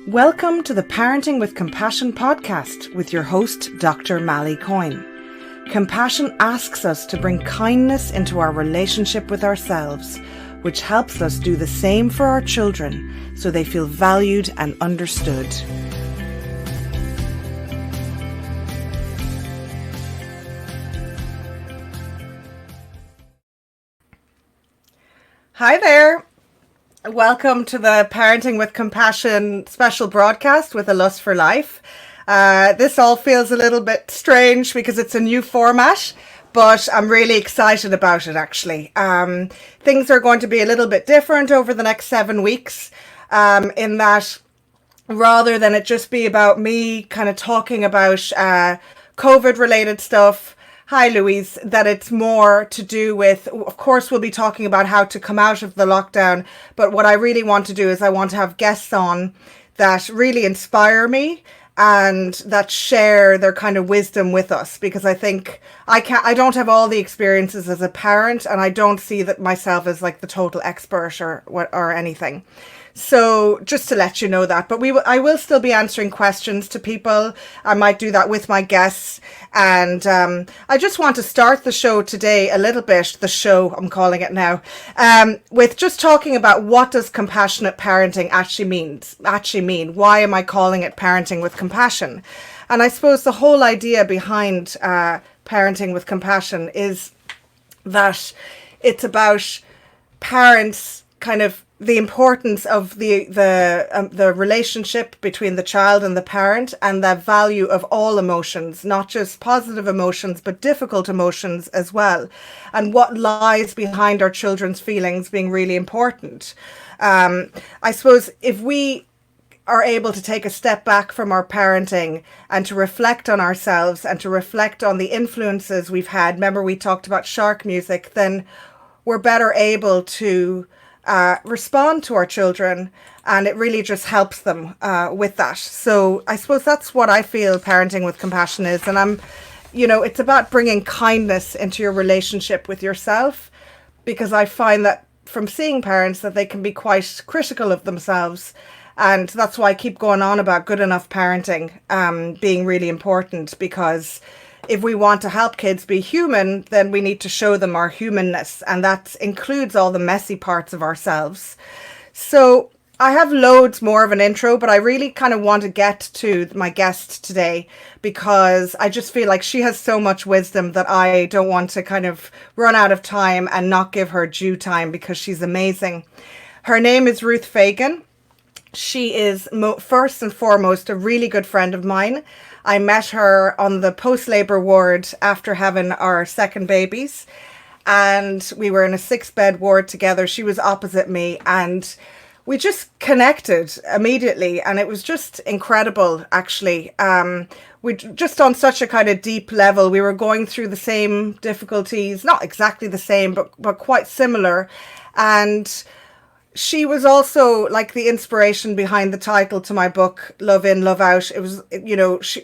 Welcome to the Parenting with Compassion podcast with your host, Dr. Malie Coyne. Compassion asks us to bring kindness into our relationship with ourselves, which helps us do the same for our children so they feel valued and understood. Hi there. Welcome to the Parenting with Compassion special broadcast with A Lust for Life. This all feels a little bit strange because it's a new format, but I'm really excited about it actually. Things are going to be a little bit different over the next 7 weeks, in that rather than it just be about me kind of talking about COVID related stuff. Hi, Louise, that it's more to do with, of course, we'll be talking about how to come out of the lockdown. But what I really want to do is I want to have guests on that really inspire me and that share their kind of wisdom with us, because I think I don't have all the experiences as a parent, and I don't see that myself as like the total expert or anything. So just to let you know that, but I will still be answering questions to people. I might do that with my guests. And I just want to start the show today a little bit, the show I'm calling it now, with just talking about what does compassionate parenting actually mean? Why am I calling it parenting with compassion? And I suppose the whole idea behind parenting with compassion is that it's about parents kind of the importance of the relationship between the child and the parent, and the value of all emotions, not just positive emotions, but difficult emotions as well, and what lies behind our children's feelings being really important. I suppose if we are able to take a step back from our parenting and to reflect on ourselves and to reflect on the influences we've had, remember we talked about shark music, then we're better able to respond to our children, and it really just helps them with that. So I suppose that's what I feel parenting with compassion is. And it's about bringing kindness into your relationship with yourself, because I find that from seeing parents that they can be quite critical of themselves. And that's why I keep going on about good enough parenting being really important, because if we want to help kids be human, then we need to show them our humanness, and that includes all the messy parts of ourselves. So I have loads more of an intro, but I really kind of want to get to my guest today, because I just feel like she has so much wisdom that I don't want to kind of run out of time and not give her due time, because she's amazing. Her name is Ruth Fagan. She is first and foremost a really good friend of mine. I met her on the post-labor ward after having our second babies, and we were in a 6-bed ward together. She was opposite me, and we just connected immediately, and it was just incredible, actually. We just on such a kind of deep level, we were going through the same difficulties, not exactly the same, but quite similar. And she was also like the inspiration behind the title to my book, Love In, Love Out. It was,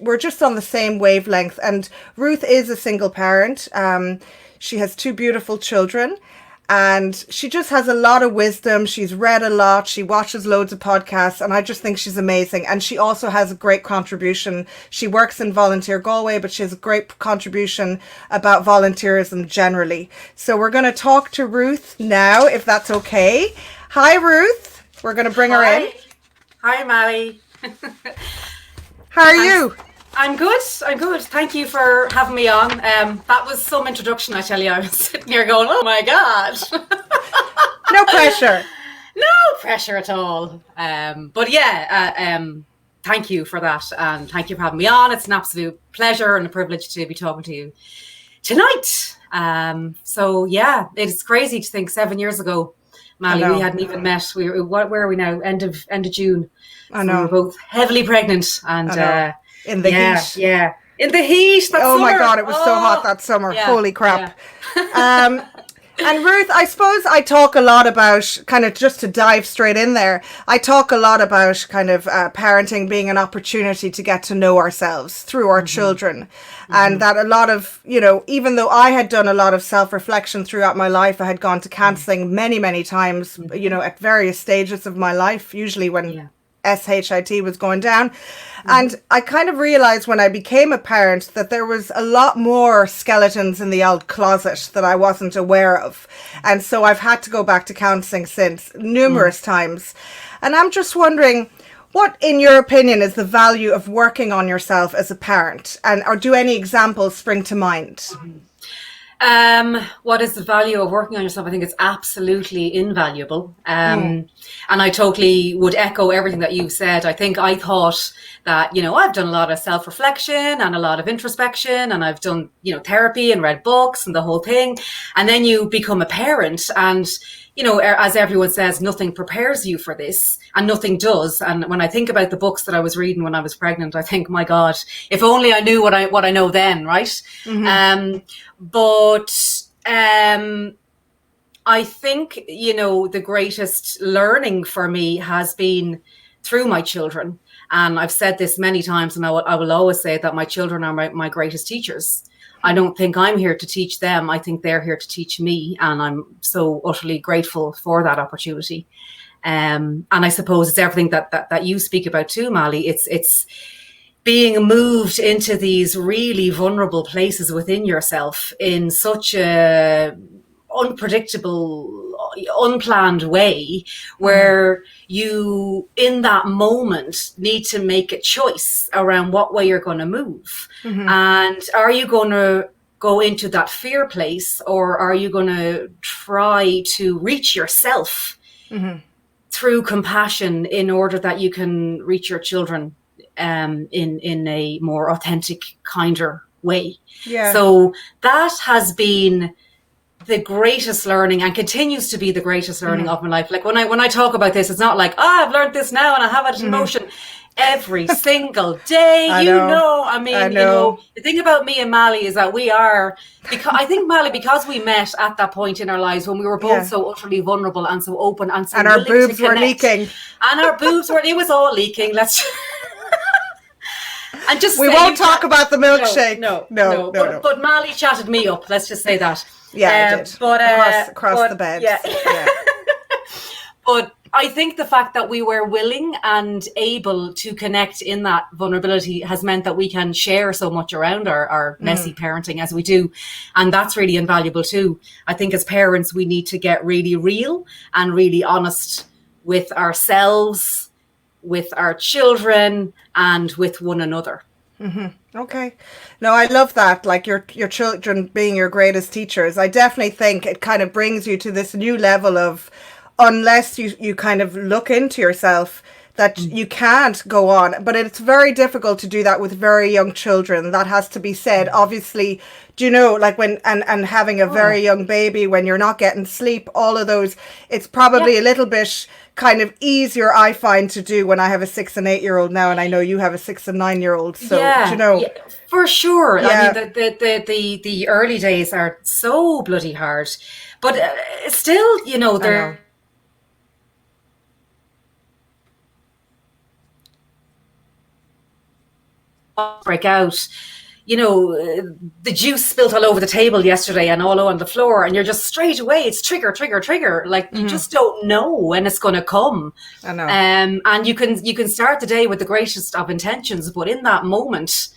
we're just on the same wavelength. And Ruth is a single parent. She has 2 beautiful children, and she just has a lot of wisdom. She's read a lot. She watches loads of podcasts, and I just think she's amazing. And she also has a great contribution. She works in Volunteer Galway, but she has a great contribution about volunteerism generally. So we're going to talk to Ruth now, if that's okay. Hi, Ruth. We're going to bring her in. Hi, Malie. How are you? I'm good. Thank you for having me on. That was some introduction, I tell you. I was sitting here going, oh my God. No pressure. No pressure at all. But yeah, thank you for that. And thank you for having me on. It's an absolute pleasure and a privilege to be talking to you tonight. So yeah, it's crazy to think 7 years ago, Malie, we hadn't even met. Where are we now? End of June. I know. We were both heavily pregnant, and in the heat. Yeah, in the heat. That oh summer. My God, it was so hot that summer. Yeah, holy crap. Yeah. And Ruth, I suppose I talk a lot about, kind of just to dive straight in there, I talk a lot about kind of parenting being an opportunity to get to know ourselves through our children. And that a lot of, even though I had done a lot of self-reflection throughout my life, I had gone to counselling many, many times, at various stages of my life, usually when SHIT was going down. And I kind of realized when I became a parent that there was a lot more skeletons in the old closet that I wasn't aware of. And so I've had to go back to counseling since numerous times. And I'm just wondering, what, in your opinion, is the value of working on yourself as a parent? Or do any examples spring to mind? What is the value of working on yourself? I think it's absolutely invaluable. And I totally would echo everything that you've said. I think I thought that, I've done a lot of self-reflection and a lot of introspection, and I've done, therapy and read books and the whole thing. And then you become a parent and, as everyone says, nothing prepares you for this, and nothing does. And when I think about the books that I was reading when I was pregnant, I think, my God, if only I knew what I know then, right? But I think, the greatest learning for me has been through my children. And I've said this many times, and I will always say that my children are my greatest teachers. I don't think I'm here to teach them. I think they're here to teach me. And I'm so utterly grateful for that opportunity. And I suppose it's everything that you speak about too, Malie. It's being moved into these really vulnerable places within yourself in such a unpredictable, unplanned way, where you, in that moment, need to make a choice around what way you're going to move. And are you going to go into that fear place, or are you going to try to reach yourself through compassion in order that you can reach your children in a more authentic, kinder way? So that has been the greatest learning, and continues to be the greatest learning of my life. Like when I talk about this, it's not like, I've learned this now and I have it in motion every single day. I mean, the thing about me and Malie is that we are, I think, Malie, because we met at that point in our lives when we were both so utterly vulnerable and so open and so, and our boobs were leaking, and our boobs were, it was all leaking. Let's and just we won't talk about the milkshake. No. But Malie chatted me up. Let's just say that. Yeah, I did. But across the bed. Yeah. But I think the fact that we were willing and able to connect in that vulnerability has meant that we can share so much around our messy parenting as we do. And that's really invaluable too. I think as parents, we need to get really real and really honest with ourselves, with our children, and with one another. Okay. No, I love that. Like your children being your greatest teachers. I definitely think it kind of brings you to this new level of, unless you kind of look into yourself, that you can't go on. But it's very difficult to do that with very young children. That has to be said. Obviously, do you know, like when, and having a very young baby, when you're not getting sleep, all of those, it's probably a little bit kind of easier, I find, to do when I have a 6 and 8 year old now, and I know you have a 6 and 9 year old. So, you know, for sure. I mean, the early days are so bloody hard, but still, you know, they're break out. You know, the juice spilled all over the table yesterday and all on the floor, and you're just straight away, it's trigger. Like you just don't know when it's going to come. I know. And you can start the day with the greatest of intentions, but in that moment,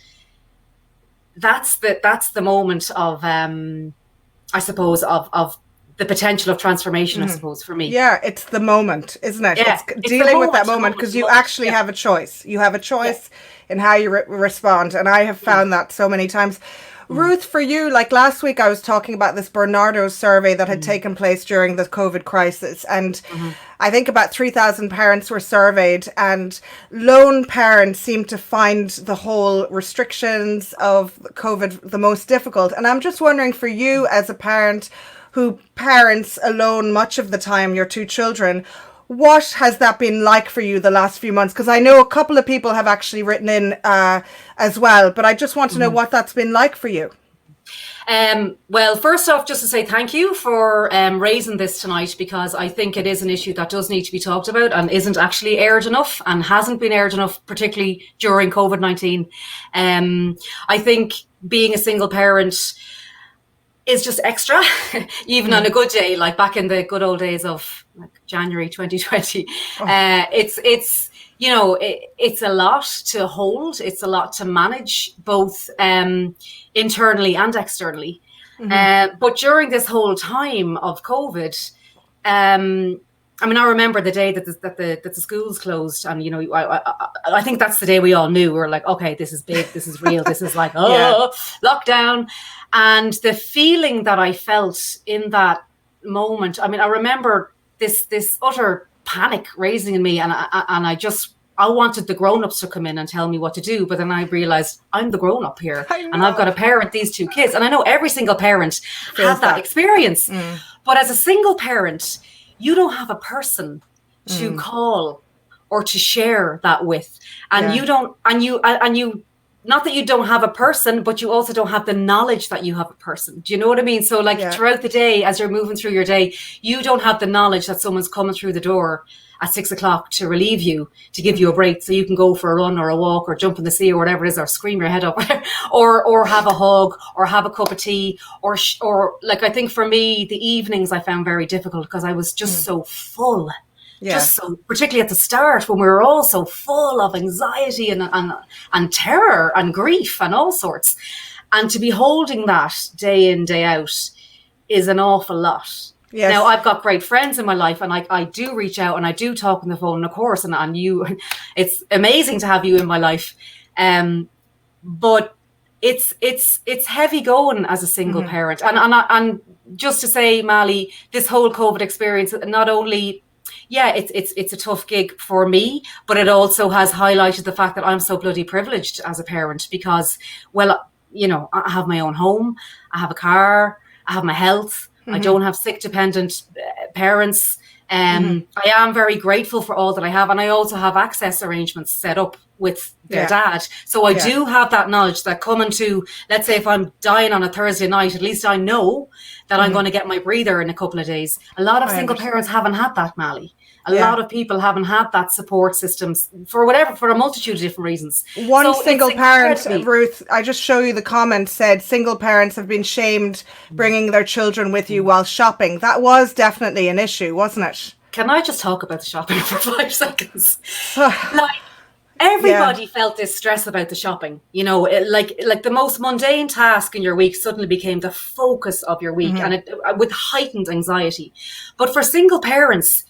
that's the moment of, I suppose, of the potential of transformation, I suppose, for me. Yeah, it's the moment, isn't it? Yeah, it's dealing with that moment, because you actually have a choice. You have a choice in how you respond. And I have found that so many times. Ruth, for you, like last week, I was talking about this Bernardo survey that had taken place during the COVID crisis. And I think about 3,000 parents were surveyed, and lone parents seem to find the whole restrictions of COVID the most difficult. And I'm just wondering, for you as a parent who parents alone much of the time, your 2 children, what has that been like for you the last few months? Because I know a couple of people have actually written in as well, but I just want to know what that's been like for you. Well, first off, just to say thank you for raising this tonight, because I think it is an issue that does need to be talked about and isn't actually aired enough, and hasn't been aired enough, particularly during COVID-19. I think being a single parent, is just extra, even on a good day, like back in the good old days of like January 2020. It's you know, it's a lot to hold. It's a lot to manage, both internally and externally. But during this whole time of COVID, I mean, I remember the day that the schools closed, and you know, I think that's the day we all knew. We were like, okay, this is big, this is real, this is like, lockdown, and the feeling that I felt in that moment. I mean, I remember this utter panic raising in me, and I wanted the grown-ups to come in and tell me what to do, but then I realized I'm the grown-up here, and I've got to parent these two kids, and I know every single parent has that experience, but as a single parent, you don't have a person to call or to share that with. And you don't, and you, not that you don't have a person, but you also don't have the knowledge that you have a person. Do you know what I mean? So like throughout the day, as you're moving through your day, you don't have the knowledge that someone's coming through the door at 6 o'clock to relieve you, to give you a break so you can go for a run or a walk or jump in the sea or whatever it is, or scream your head up or have a hug or have a cup of tea or like, I think for me, the evenings I found very difficult because I was just so full. Just so, particularly at the start when we were all so full of anxiety and terror and grief and all sorts. And to be holding that day in, day out is an awful lot. Yes. Now, I've got great friends in my life, and I do reach out and I do talk on the phone, of course, and you, it's amazing to have you in my life. But it's heavy going as a single parent. And just to say, Malie, this whole COVID experience, not only, it's a tough gig for me, but it also has highlighted the fact that I'm so bloody privileged as a parent because, well, you know, I have my own home, I have a car, I have my health. I don't have sick dependent parents. I am very grateful for all that I have. And I also have access arrangements set up with their dad. So I do have that knowledge that coming to, let's say if I'm dying on a Thursday night, at least I know that I'm going to get my breather in a couple of days. A lot of single parents haven't had that, Malie. A lot of people haven't had that support systems for a multitude of different reasons. One single parent, Ruth, I just show you the comment, said single parents have been shamed bringing their children with you while shopping. That was definitely an issue, wasn't it? Can I just talk about the shopping for 5 seconds? Like, everybody felt this stress about the shopping, you know, like the most mundane task in your week suddenly became the focus of your week, and it with heightened anxiety. But for single parents,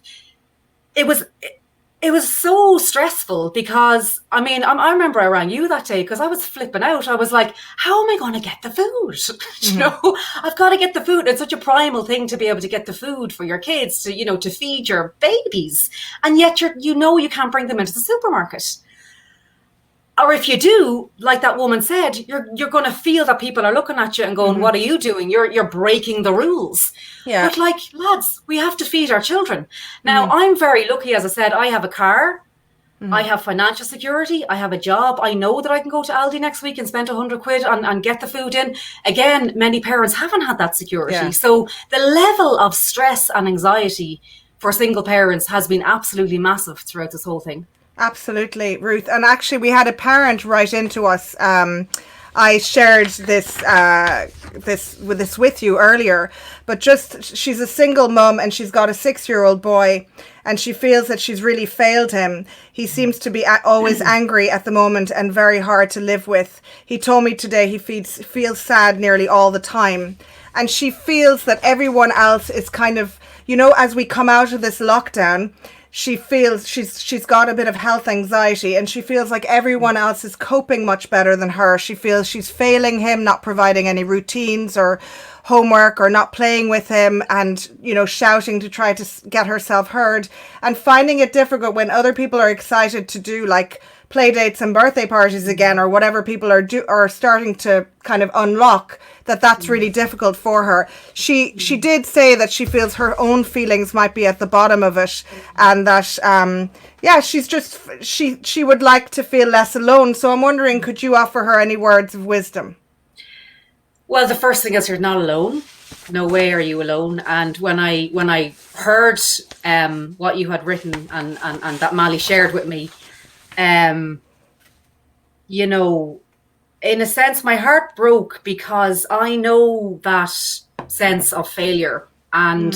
it was so stressful because, I mean, I remember I rang you that day because I was flipping out. I was like, how am I going to get the food? You know, I've got to get the food. It's such a primal thing to be able to get the food for your kids, to, you know, to feed your babies. And yet you can't bring them into the supermarket. Or if you do, like that woman said, you're going to feel that people are looking at you and going, what are you doing? You're breaking the rules. Yeah. But like, lads, we have to feed our children. Now, I'm very lucky, as I said, I have a car. I have financial security. I have a job. I know that I can go to Aldi next week and spend 100 quid and get the food in. Again, many parents haven't had that security. Yeah. So the level of stress and anxiety for single parents has been absolutely massive throughout this whole thing. Absolutely, Ruth. And actually, we had a parent write into us. I shared this with you earlier, but she's a single mum and she's got a 6-year-old boy, and she feels that she's really failed him. He seems to be always angry at the moment and very hard to live with. He told me today he feels sad nearly all the time, and she feels that everyone else is kind of, you know, as we come out of this lockdown, she feels she's got a bit of health anxiety, and she feels like everyone else is coping much better than her. She feels she's failing him, not providing any routines or homework, or not playing with him, and, you know, shouting to try to get herself heard, and finding it difficult when other people are excited to do like play dates and birthday parties again, or whatever people are starting to kind of unlock, that's really difficult for her. She did say that she feels her own feelings might be at the bottom of it, and that she's just she would like to feel less alone. So I'm wondering, could you offer her any words of wisdom? Well, the first thing is, you're not alone. No way are you alone. And when I heard what you had written and that Malie shared with me, you know, in a sense, my heart broke, because I know that sense of failure. And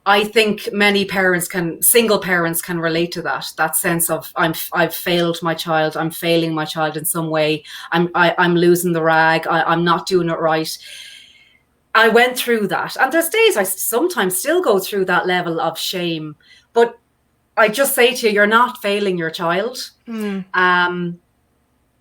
I think many single parents can relate to that sense of I've failed my child, I'm failing my child in some way, I'm losing the rag, I'm not doing it right. I went through that, and there's days I sometimes still go through that level of shame. But I just say to you, you're not failing your child.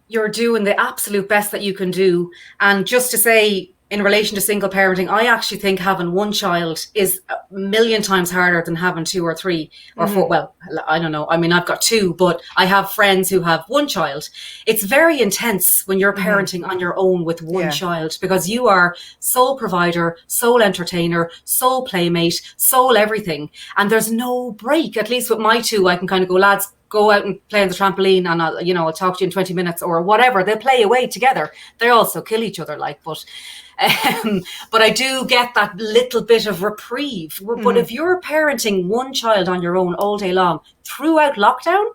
You're doing the absolute best that you can do. And just to say, in relation to single parenting, I actually think having one child is a million times harder than having 2 or 3 or 4. Well, I don't know. I mean, I've got 2, but I have friends who have one child. It's very intense when you're parenting on your own with one child, because you are sole provider, sole entertainer, sole playmate, sole everything. And there's no break. At least with my 2, I can kind of go, lads, go out and play on the trampoline, and I'll talk to you in 20 minutes or whatever. They'll play away together. They also kill each other, but I do get that little bit of reprieve. But if you're parenting one child on your own all day long throughout lockdown,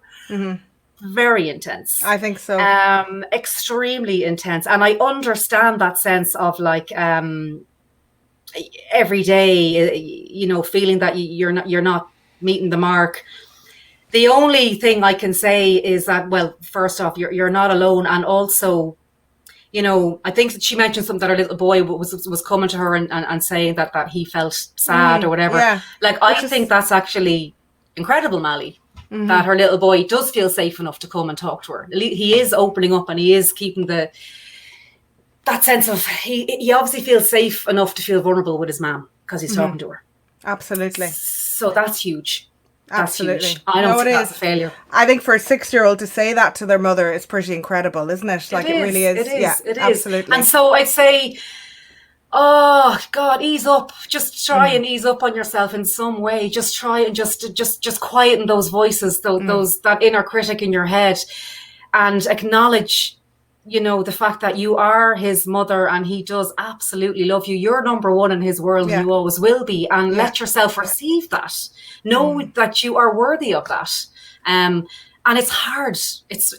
very intense. I think so. Extremely intense. And I understand that sense of every day, feeling that you're not meeting the mark. The only thing I can say is that, well, first off, you're not alone. And also, I think that she mentioned something that her little boy was coming to her and saying that he felt sad or whatever. Yeah. I think that's actually incredible, Malie, that her little boy does feel safe enough to come and talk to her. He is opening up, and he is keeping that sense of, he obviously feels safe enough to feel vulnerable with his mom because he's talking to her. Absolutely. So that's huge. Absolutely. Huge. I don't think that's a failure. I think for a 6-year-old to say that to their mother is pretty incredible, isn't it? It really is. It is. Absolutely. And so I'd say, oh God, ease up. Just try and ease up on yourself in some way. Just try and just quieten those voices, that inner critic in your head, and acknowledge, the fact that you are his mother and he does absolutely love you. You're number one in his world. You always will be. And let yourself receive that. Know that you are worthy of that. And it's hard. It's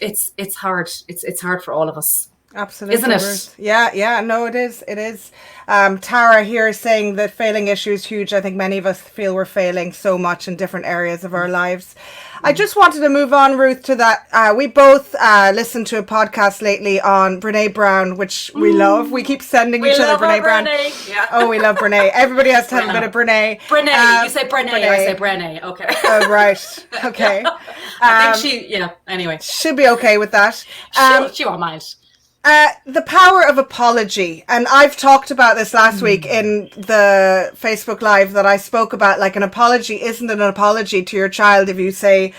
hard. It's hard for all of us. Absolutely. Isn't it? Ruth. Yeah. No, it is. It is. Tara here is saying that failing issue is huge. I think many of us feel we're failing so much in different areas of our lives. I just wanted to move on, Ruth, to that. We both listened to a podcast lately on Brene Brown, which we love. We keep sending each other Brene Brown. Yeah. Oh, we love Brene. Everybody has to have a bit of Brene. Brene. You say Brene. I say Brene. Okay. Oh, right. Okay. I think anyway. She'll be okay with that. She won't mind. The power of apology. And I've talked about this last week in the Facebook Live, that I spoke about, an apology isn't an apology to your child if you say,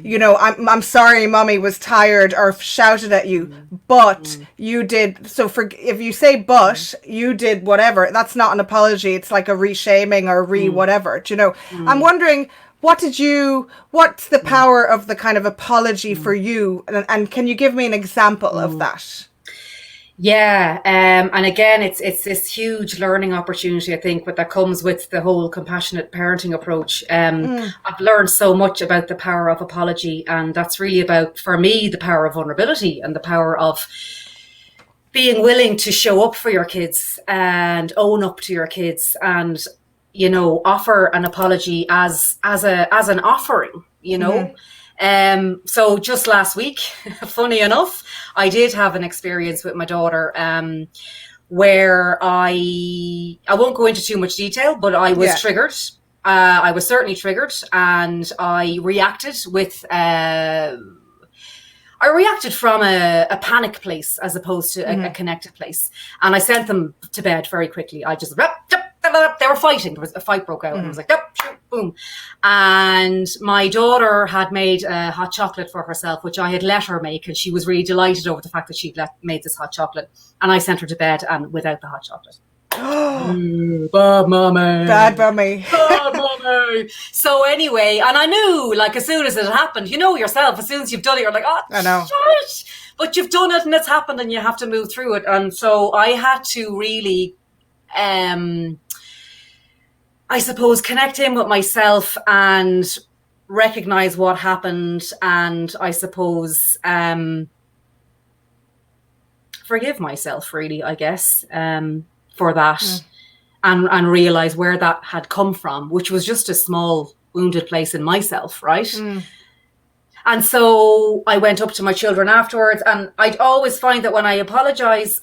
I'm sorry, mommy was tired, or shouted at you, but you did. So if you say, but you did whatever, that's not an apology. It's like a reshaming or whatever. I'm wondering, what's the power of the kind of apology for you? And can you give me an example of that? Yeah, and again, it's this huge learning opportunity, I think, that comes with the whole compassionate parenting approach. I've learned so much about the power of apology, and that's really about, for me, the power of vulnerability and the power of being willing to show up for your kids and own up to your kids, and offer an apology as an offering. So just last week, funny enough, I did have an experience with my daughter where I won't go into too much detail, but I was triggered. I was certainly triggered, and I reacted from a panic place as opposed to a connected place. And I sent them to bed very quickly. I just, they were fighting. There was a fight broke out, and I was like, boom. And my daughter had made a hot chocolate for herself, which I had let her make. And she was really delighted over the fact that she'd made this hot chocolate. And I sent her to bed and without the hot chocolate. Bad mommy. Bad mommy. Bad mommy. So anyway, and I knew, as soon as it happened, yourself, as soon as you've done it, you're like, oh, I know. Shit. But you've done it and it's happened and you have to move through it. And so I had to really, I suppose, connect in with myself and recognize what happened. And I suppose, forgive myself, really, I guess, for that. and realize where that had come from, which was just a small wounded place in myself, right? And so I went up to my children afterwards, and I'd always find that when I apologize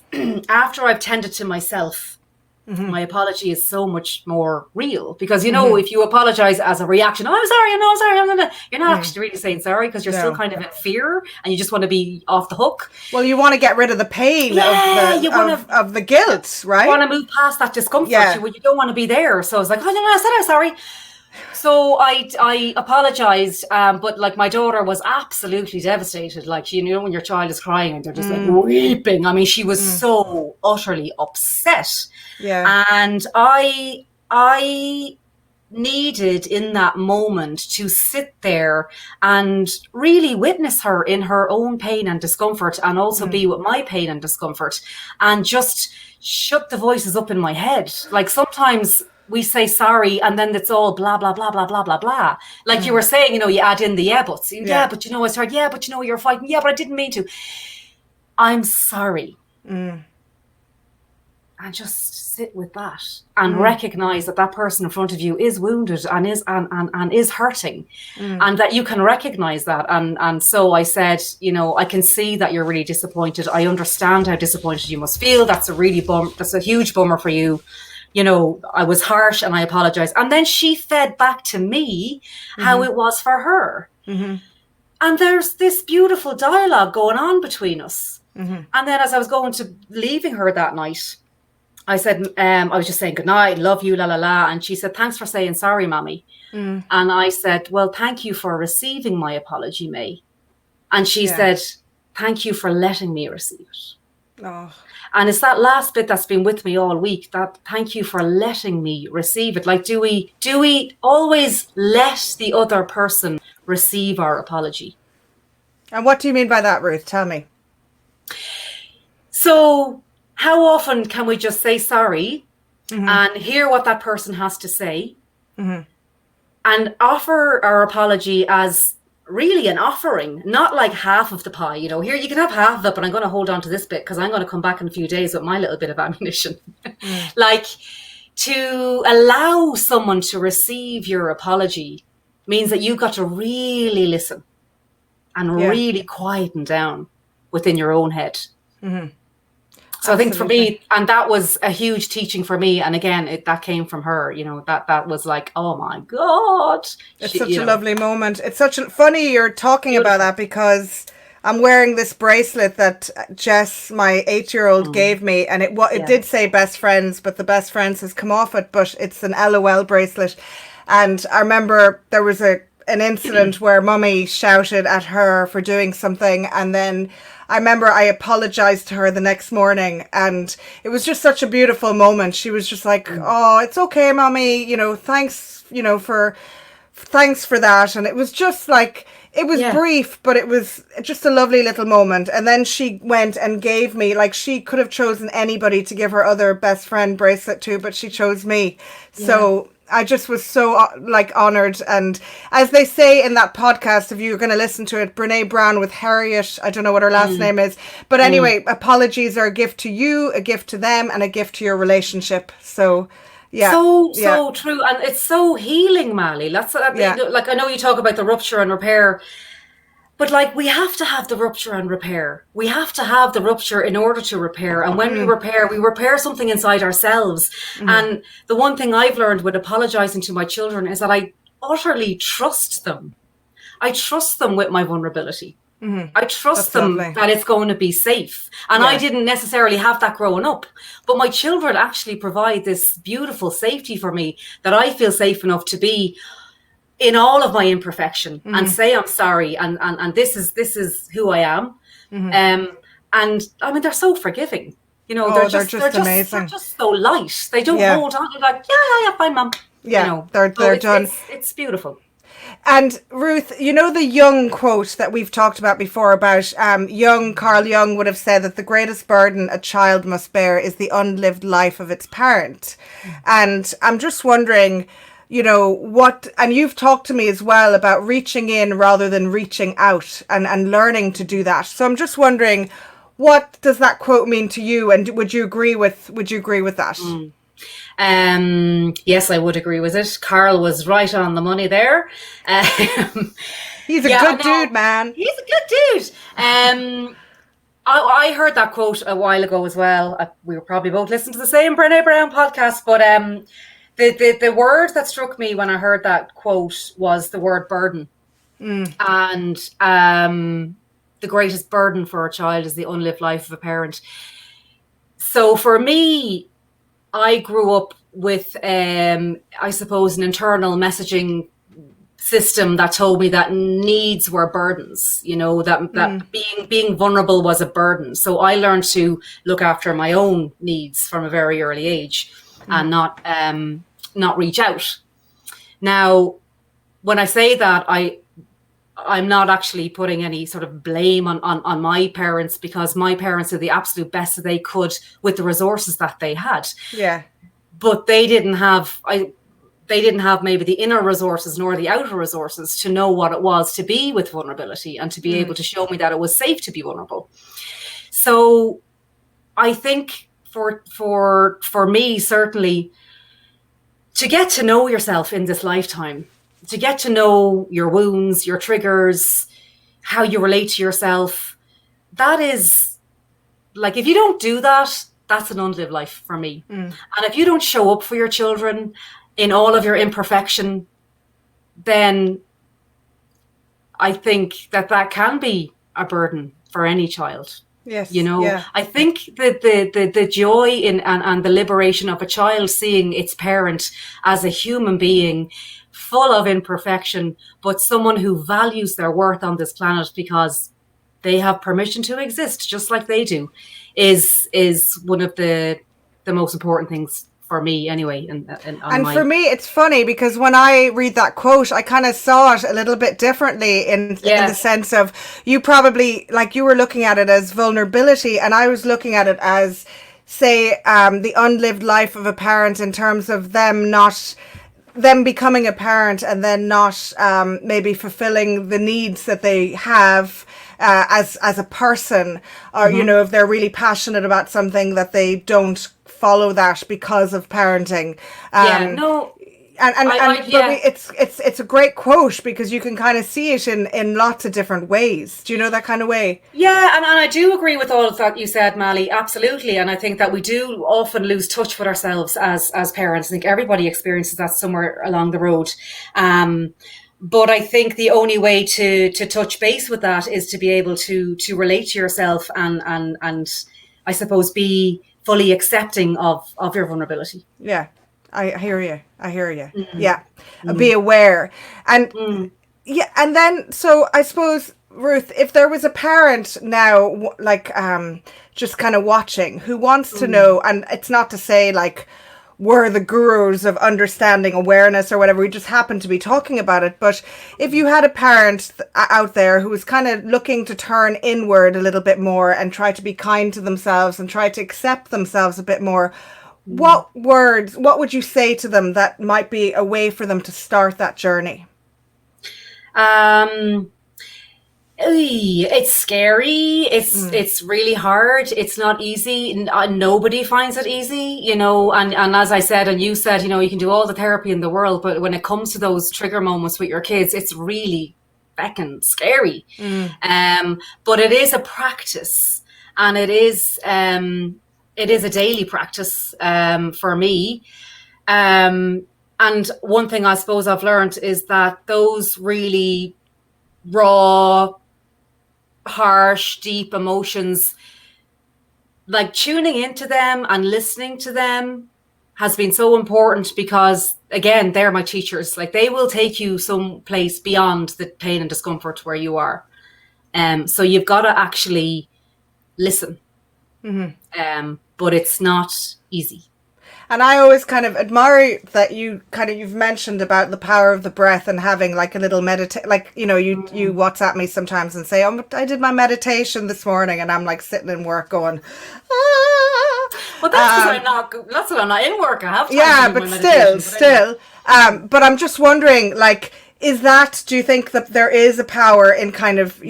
after I've tended to myself, my apology is so much more real, because, you know, if you apologize as a reaction, oh, I'm sorry, I'm sorry, you're not actually really saying sorry, because you're still kind of in fear and you just want to be off the hook. Well, you want to get rid of the pain of the guilt, right? You want to move past that discomfort. You don't want to be there. So I was like, oh, no, I said I'm sorry. So I apologized, but like my daughter was absolutely devastated. Like, you know, when your child is crying and they're just like weeping. I mean, she was so utterly upset. Yeah. And I needed in that moment to sit there and really witness her in her own pain and discomfort, and also be with my pain and discomfort, and just shut the voices up in my head. Like, sometimes we say sorry and then it's all blah, blah, blah, blah, blah, blah, blah. Like you were saying, you know, you add in the yeah buts. Yeah, but you know, I started, yeah, but you know, you're fighting. Yeah, but I didn't mean to. I'm sorry. And just sit with that and recognize that that person in front of you is wounded and is hurting, and that you can recognize that. And so I said, you know, I can see that you're really disappointed. I understand how disappointed you must feel. That's a huge bummer for you. You know, I was harsh and I apologize. And then she fed back to me how it was for her. And there's this beautiful dialogue going on between us. And then as I was going to leaving her that night, I said, I was just saying goodnight, love you, la, la, la. And she said, thanks for saying sorry, Mommy. And I said, well, thank you for receiving my apology, May. And she said, thank you for letting me receive it. Oh. And it's that last bit that's been with me all week, that thank you for letting me receive it. Like, do we always let the other person receive our apology? And what do you mean by that, Ruth? Tell me. So how often can we just say sorry and hear what that person has to say and offer our apology as really an offering, not like half of the pie, you know, here you can have half of it, but I'm going to hold on to this bit because I'm going to come back in a few days with my little bit of ammunition. Like, to allow someone to receive your apology means that you've got to really listen and really quieten down within your own head. So Absolutely. I think for me, and that was a huge teaching for me. And again, that came from her, you know, that was like, oh my God. It's such a lovely moment. It's funny you're talking about that, because I'm wearing this bracelet that Jess, my 8-year-old, gave me. And it did say best friends, but the best friends has come off it, but it's an LOL bracelet. And I remember there was an incident where Mummy shouted at her for doing something, and then I remember I apologized to her the next morning, and it was just such a beautiful moment. She was just like, oh, it's okay, Mommy, you know, thanks, you know, thanks for that. And it was just like, it was brief, but it was just a lovely little moment. And then she went and gave me, like, she could have chosen anybody to give her other best friend bracelet to, but she chose me. So I just was so honored. And as they say in that podcast, if you're going to listen to it, Brene Brown with Harriet, I don't know what her last name is, but anyway, apologies are a gift to you, a gift to them, and a gift to your relationship. So so true. And it's so healing, Malie. Like, I know you talk about the rupture and repair, but like, we have to have the rupture and repair. We have to have the rupture in order to repair. And when we repair something inside ourselves. And the one thing I've learned with apologizing to my children is that I utterly trust them. I trust them with my vulnerability. I trust them that it's going to be safe. And I didn't necessarily have that growing up, but my children actually provide this beautiful safety for me, that I feel safe enough to be in all of my imperfection and say I'm sorry, and this is who I am. And I mean, they're so forgiving. You know, they're just amazing. They're just so light. They don't hold on. They're like, yeah, fine, Mum. Yeah, you know, they're done. It's beautiful. And Ruth, you know the Jung quote that we've talked about before about Carl Jung would have said that the greatest burden a child must bear is the unlived life of its parent. And I'm just wondering, you know, and you've talked to me as well about reaching in rather than reaching out, and learning to do that. So I'm just wondering, what does that quote mean to you? And would you agree with that? Yes, I would agree with it. Carl was right on the money there. He's a good dude, man. He's a good dude. I heard that quote a while ago as well. We were probably both listening to the same Brené Brown podcast, but the word that struck me when I heard that quote was the word burden. And the greatest burden for a child is the unlived life of a parent. So for me, I grew up with, I suppose, an internal messaging system that told me that needs were burdens, that being vulnerable was a burden. So I learned to look after my own needs from a very early age and not reach out. Now, when I say that, I'm not actually putting any sort of blame on my parents, because my parents did the absolute best that they could with the resources that they had. Yeah. But they didn't have maybe the inner resources nor the outer resources to know what it was to be with vulnerability and to be able to show me that it was safe to be vulnerable. So I think for me, certainly, to get to know yourself in this lifetime, to get to know your wounds, your triggers, how you relate to yourself, that is, like, if you don't do that, that's an unlived life for me. And if you don't show up for your children in all of your imperfection, then I think that can be a burden for any child. Yes. I think that the joy in and the liberation of a child seeing its parent as a human being full of imperfection, but someone who values their worth on this planet because they have permission to exist just like they do, is one of the most important things for me anyway. And for me, it's funny because when I read that quote, I kind of saw it a little bit differently in the sense of, you probably, like, you were looking at it as vulnerability, and I was looking at it as, say, the unlived life of a parent in terms of them becoming a parent and then not maybe fulfilling the needs that they have as a person, or if they're really passionate about something, that they don't follow that because of parenting. It's a great quote because you can kind of see it in lots of different ways. Do you know that kind of way? Yeah, and I do agree with all of that you said, Malie, absolutely. And I think that we do often lose touch with ourselves as parents. I think everybody experiences that somewhere along the road. But I think the only way to touch base with that is to be able to relate to yourself and I suppose be fully accepting of your vulnerability. Yeah. I hear you. Yeah. Be aware. And and then, so I suppose, Ruth, if there was a parent now, like, just kind of watching, who wants to know, and it's not to say like we're the gurus of understanding awareness or whatever, we just happen to be talking about it. But if you had a parent out there who was kind of looking to turn inward a little bit more and try to be kind to themselves and try to accept themselves a bit more, what would you say to them that might be a way for them to start that journey? It's scary. It's really hard. It's not easy. Nobody finds it easy, and as I said, and you said, you can do all the therapy in the world, but when it comes to those trigger moments with your kids, it's really feckin' scary. But it is a practice, and it is a daily practice for me. And one thing I suppose I've learned is that those really raw, harsh, deep emotions, like tuning into them and listening to them has been so important, because again, they're my teachers. Like, they will take you someplace beyond the pain and discomfort where you are. So you've got to actually listen. But it's not easy. And I always kind of admire that you've mentioned about the power of the breath and having like a little you WhatsApp me sometimes and say, oh, I did my meditation this morning, and I'm like sitting in work going, ah. Well, that's what I'm not in work. I have time to do but my still. But I'm just wondering, like, do you think that there is a power in kind of,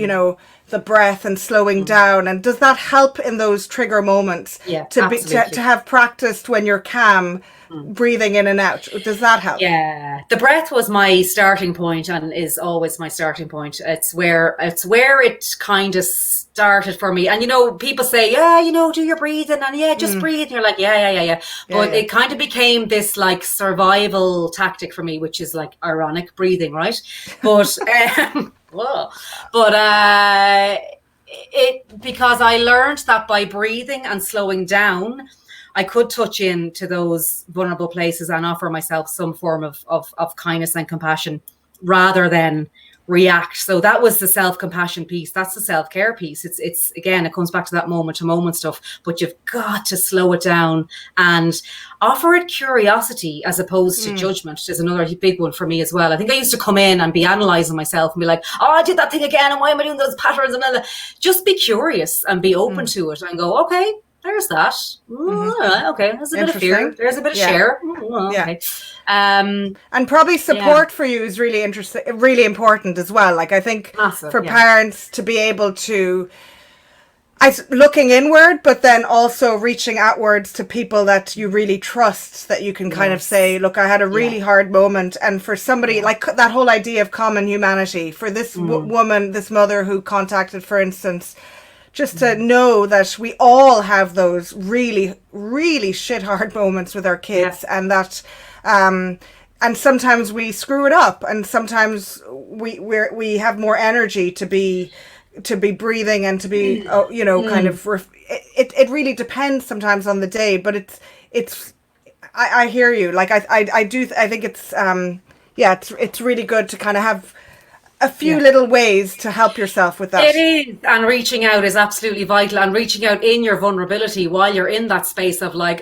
the breath and slowing down. And does that help in those trigger moments? Yeah, to have practiced when you're calm, breathing in and out? Does that help? Yeah, the breath was my starting point and is always my starting point. It's where it kind of started for me. And people say, yeah, do your breathing and just breathe. And you're like, yeah. But it kind of became this like survival tactic for me, which is like ironic breathing, right? But because I learned that by breathing and slowing down, I could touch into those vulnerable places and offer myself some form of kindness and compassion rather than react. So that was the self-compassion piece. That's the self-care piece. It's again, it comes back to that moment to moment stuff, but you've got to slow it down and offer it curiosity as opposed to judgment is another big one for me as well. I think I used to come in and be analyzing myself and be like, oh, I did that thing again. And why am I doing those patterns? And just be curious and be open to it and go, okay, there's that. Okay, there's a bit of fear. There's a bit of share. Okay. And probably support for you is really interesting, really important as well. Like I think for parents to be able to, looking inward, but then also reaching outwards to people that you really trust, that you can kind of say, look, I had a really hard moment. And for somebody like that whole idea of common humanity for this woman, this mother who contacted, for instance, just to know that we all have those really, really shit hard moments with our kids, and that, and sometimes we screw it up, and sometimes we have more energy to be breathing and to be, kind of. It really depends sometimes on the day, but it's. I hear you. Like I do. I think it's it's really good to kind of have a few little ways to help yourself with that. It is, and reaching out is absolutely vital, and reaching out in your vulnerability while you're in that space of like,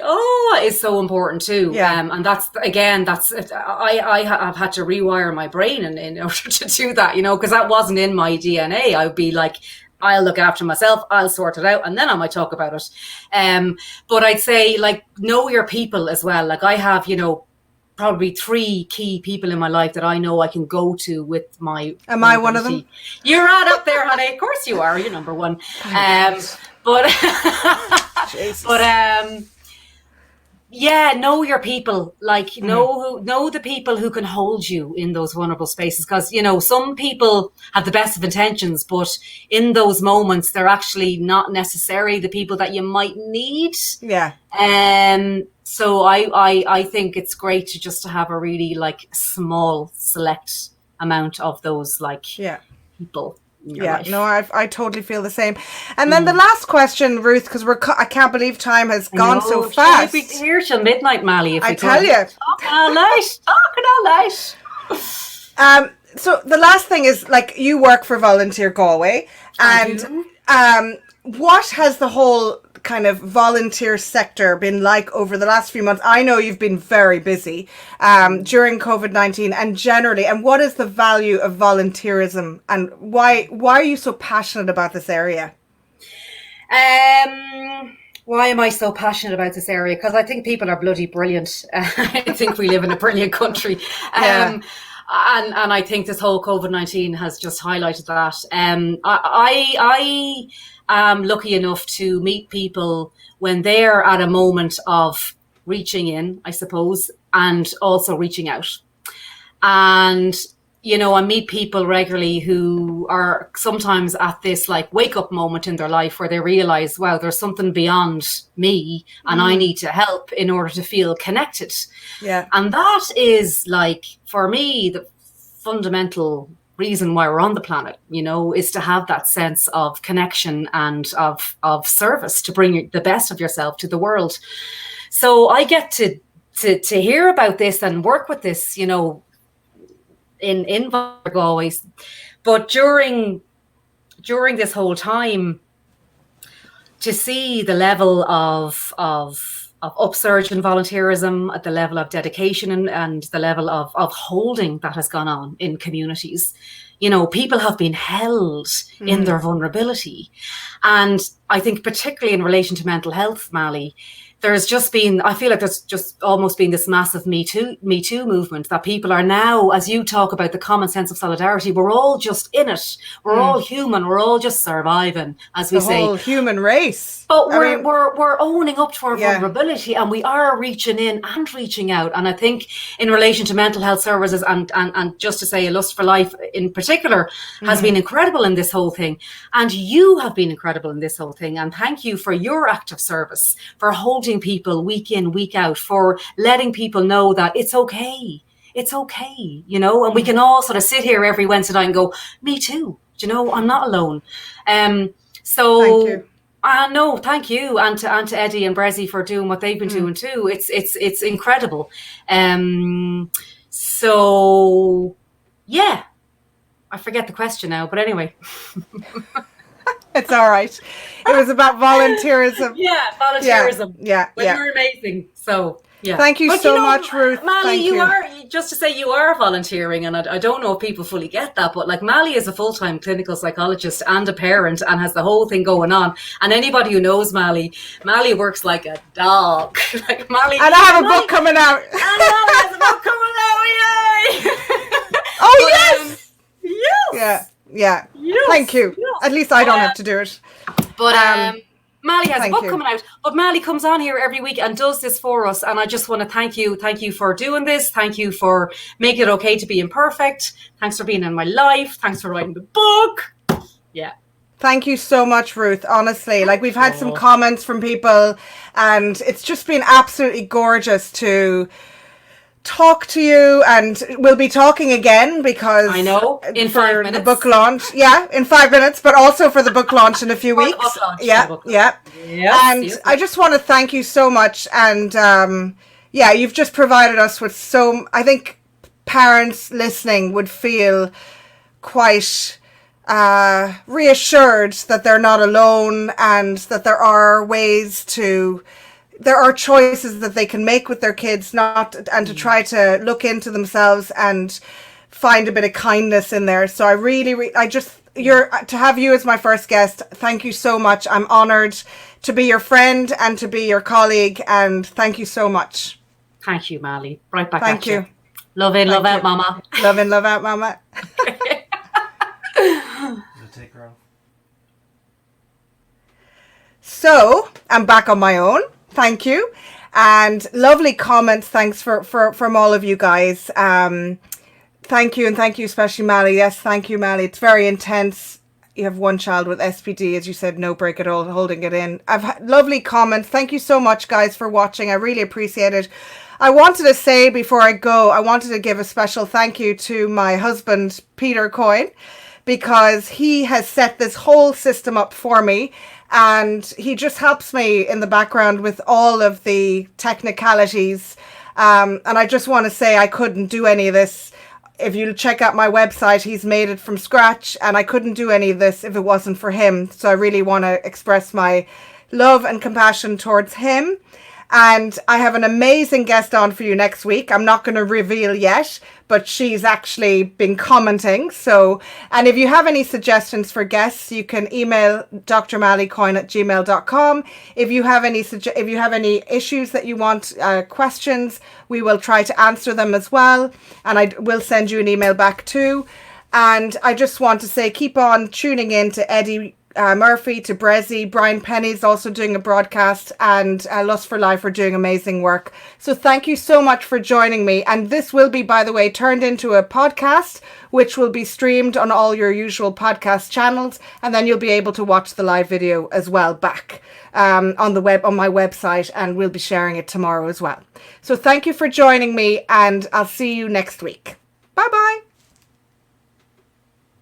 is so important too. And that's I have had to rewire my brain in order to do that, because that wasn't in my DNA. I would be like, I'll look after myself, I'll sort it out, and then I might talk about it. But I'd say, like, know your people as well. Like I have, probably 3 key people in my life that I know I can go to with my. Am I one of them? You're right up there, honey. Of course you are. You're number one. But know your people. Like know the people who can hold you in those vulnerable spaces, because some people have the best of intentions, but in those moments they're actually not necessarily the people that you might need. So I think it's great to have a really like small select amount of those people. No, I totally feel the same. And then the last question, Ruth, because I can't believe time has gone so fast. We'll be here till midnight, Malie. I tell you, talking all night. So the last thing is, like, you work for Volunteer Galway, and what has the whole kind of volunteer sector been like over the last few months? I know you've been very busy during COVID-19 and generally, and what is the value of volunteerism, and why are you so passionate about this area? Why am I so passionate about this area? Because I think people are bloody brilliant. I think we live in a brilliant country. And I think this whole COVID-19 has just highlighted that. I am lucky enough to meet people when they're at a moment of reaching in, I suppose, and also reaching out. And, I meet people regularly who are sometimes at this like wake up moment in their life where they realize, wow, there's something beyond me and I need to help in order to feel connected. And that is, like, for me, the fundamental reason why we're on the planet, is to have that sense of connection and of service, to bring the best of yourself to the world. So I get to hear about this and work with this, in Galway. But during this whole time, to see the level of upsurge in volunteerism, at the level of dedication and the level of holding that has gone on in communities. People have been held in their vulnerability. And I think particularly in relation to mental health, Malie, there's just been, I feel like there's just almost been this massive Me Too movement that people are now, as you talk about the common sense of solidarity, we're all just in it. We're all human. We're all just surviving, as we say. The whole human race. But we're owning up to our vulnerability, and we are reaching in and reaching out. And I think in relation to mental health services and just to say, A Lust for Life in particular has been incredible in this whole thing. And you have been incredible in this whole thing. And thank you for your active service, for holding people week in, week out, for letting people know that it's okay. It's okay, you know, and we can all sort of sit here every Wednesday night and go, me too, you know, I'm not alone. So thank you. No, thank you, and to Eddie and Brezzy for doing what they've been doing too. It's incredible. So yeah, I forget the question now, but anyway. It's all right. It was about volunteerism. Yeah, volunteerism. Yeah. But you're amazing. So yeah. Thank you so much, Ruth. Malie, you are, just to say, you are volunteering, and I don't know if people fully get that, but like Malie is a full-time clinical psychologist and a parent and has the whole thing going on. And anybody who knows Malie works like a dog. Like Malie. And I have a book coming out. And Malie has a book coming out, yay! Oh, yes! Yes! Yeah. Yes, Thank you. yes. At least I don't have to do it. But Malie has a book you. coming out. But Malie comes on here every week and does this for us. And I just want to thank you. Thank you for doing this. Thank you for making it okay to be imperfect. Thanks for being in my life. Thanks for writing the book. Yeah. Thank you so much, Ruth. Honestly, like we've had some comments from people, and it's just been absolutely gorgeous to talk to you, and we'll be talking again because I know in 5 minutes. The book launch. Yeah, in 5 minutes, but also for the book launch in a few weeks. Yeah. Yes, And yes. I just want to thank you so much. And you've just provided us with I think parents listening would feel quite reassured that they're not alone, and that there are choices that they can make with their kids, and to try to look into themselves and find a bit of kindness in there. So I really, to have you as my first guest, thank you so much. I'm honored to be your friend and to be your colleague, and thank you so much. Thank you, Malie. Right back Thank at you. Love in, love out, mama. Love in, love out, mama. Take her off. So I'm back on my own. Thank you. And lovely comments. Thanks from all of you guys. Thank you. And thank you, especially Malie. Yes, thank you, Malie. It's very intense. You have one child with SPD, as you said, no break at all, holding it in. I've had lovely comments. Thank you so much, guys, for watching. I really appreciate it. I wanted to say before I go, I wanted to give a special thank you to my husband, Peter Coyne, because he has set this whole system up for me. And he just helps me in the background with all of the technicalities. And I just want to say I couldn't do any of this. If you check out my website, he's made it from scratch. And I couldn't do any of this if it wasn't for him. So I really want to express my love and compassion towards him. And I have an amazing guest on for you next week. I'm not going to reveal yet, but she's actually been commenting. So, and if you have any suggestions for guests, you can email drmaliecoyne@gmail.com. If you have any issues that you want, questions, we will try to answer them as well. And I will send you an email back too. And I just want to say, keep on tuning in to Eddie Murphy, to Brezzy. Brian Penny's also doing a broadcast, and Lust for Life are doing amazing work. So thank you so much for joining me. And this will be, by the way, turned into a podcast, which will be streamed on all your usual podcast channels. And then you'll be able to watch the live video as well back on my website, and we'll be sharing it tomorrow as well. So thank you for joining me, and I'll see you next week. Bye bye.